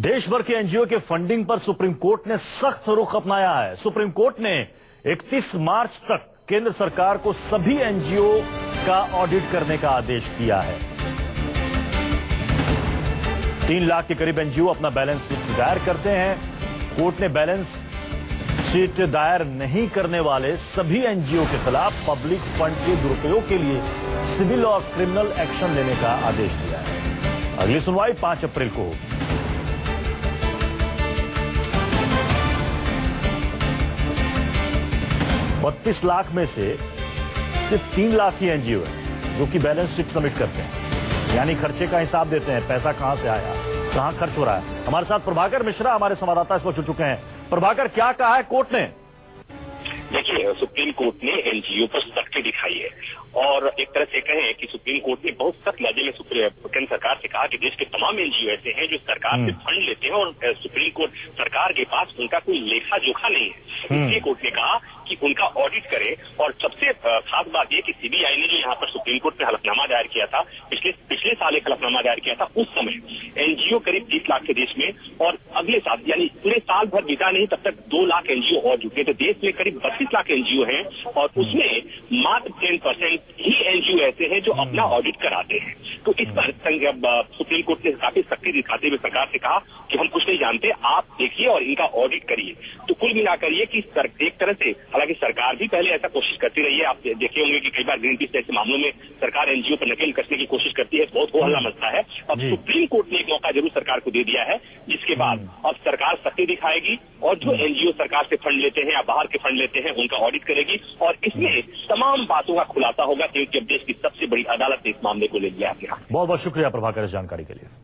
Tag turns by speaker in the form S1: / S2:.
S1: देश भर के एनजीओ के फंडिंग पर सुप्रीम कोर्ट ने सख्त रुख अपनाया है। सुप्रीम कोर्ट ने 31 मार्च तक केंद्र सरकार को सभी एनजीओ का ऑडिट करने का आदेश दिया है। 3 लाख के करीब एनजीओ अपना बैलेंस शीट दायर करते हैं। कोर्ट ने बैलेंस शीट दायर नहीं करने वाले सभी एनजीओ के खिलाफ पब्लिक फंड के दुरुपयोग के लिए सिविल और क्रिमिनल एक्शन लेने का आदेश दिया है। अगली सुनवाई 5 अप्रैल को होगी। 32 लाख में से सिर्फ 3 लाख ही एनजीओ है जो कि बैलेंस शीट सबमिट करते हैं, यानी खर्चे का हिसाब देते हैं, पैसा कहां से आया, कहां खर्च हो रहा है। हमारे साथ प्रभाकर मिश्रा हमारे संवाददाता इस वक्त जुड़ चुके हैं। प्रभाकर, क्या कहा है कोर्ट ने?
S2: देखिए, सुप्रीम कोर्ट ने एनजीओ पर सख्ती दिखाई है और एक तरह से कहें कि सुप्रीम कोर्ट ने बहुत सख्त लहजे में केंद्र सरकार से कहा कि देश के तमाम एनजीओ ऐसे हैं जो सरकार से फंड लेते हैं और सुप्रीम कोर्ट सरकार के पास उनका कोई लेखा जोखा नहीं है। इसलिए कोर्ट ने कहा कि उनका ऑडिट करे। और सबसे खास बात यह कि सीबीआई ने जो यहाँ पर सुप्रीम कोर्ट में हलफनामा दायर किया था, पिछले साल एक हलफनामा दायर किया था, उस समय एनजीओ करीब 30 लाख के देश में, और अगले साल यानी पूरे साल भर बीता नहीं तब तक 2 लाख एनजीओ और जुटे। तो देश में करीब 32 लाख एनजीओ हैं और उसमें मात्र 10% ही एनजीओ ऐसे हैं जो अपना ऑडिट कराते हैं। तो इस पर सुप्रीम कोर्ट ने काफी सख्ती दिखाते हुए सरकार से कहा कि हम कुछ नहीं जानते, आप देखिए और इनका ऑडिट करिए। तो कुल मिलाकर ये कि एक तरह से, हालांकि सरकार भी पहले ऐसा कोशिश करती रही है, आप देखे होंगे कि कई बार ग्रीन पीस जैसे मामलों में सरकार एनजीओ पर नकेल कसने की कोशिश करती है, बहुत हो हल्ला मचता है। अब सुप्रीम कोर्ट ने एक मौका जरूर सरकार को दे दिया है, जिसके बाद अब सरकार सख्ती दिखाएगी और जो एनजीओ सरकार से फंड लेते हैं या बाहर के फंड लेते हैं उनका ऑडिट करेगी और इसमें तमाम बातों का खुलासा होगा, क्योंकि अब देश की सबसे बड़ी अदालत ने इस मामले को ले लिया है।
S1: बहुत बहुत शुक्रिया प्रभाकर इस जानकारी के लिए।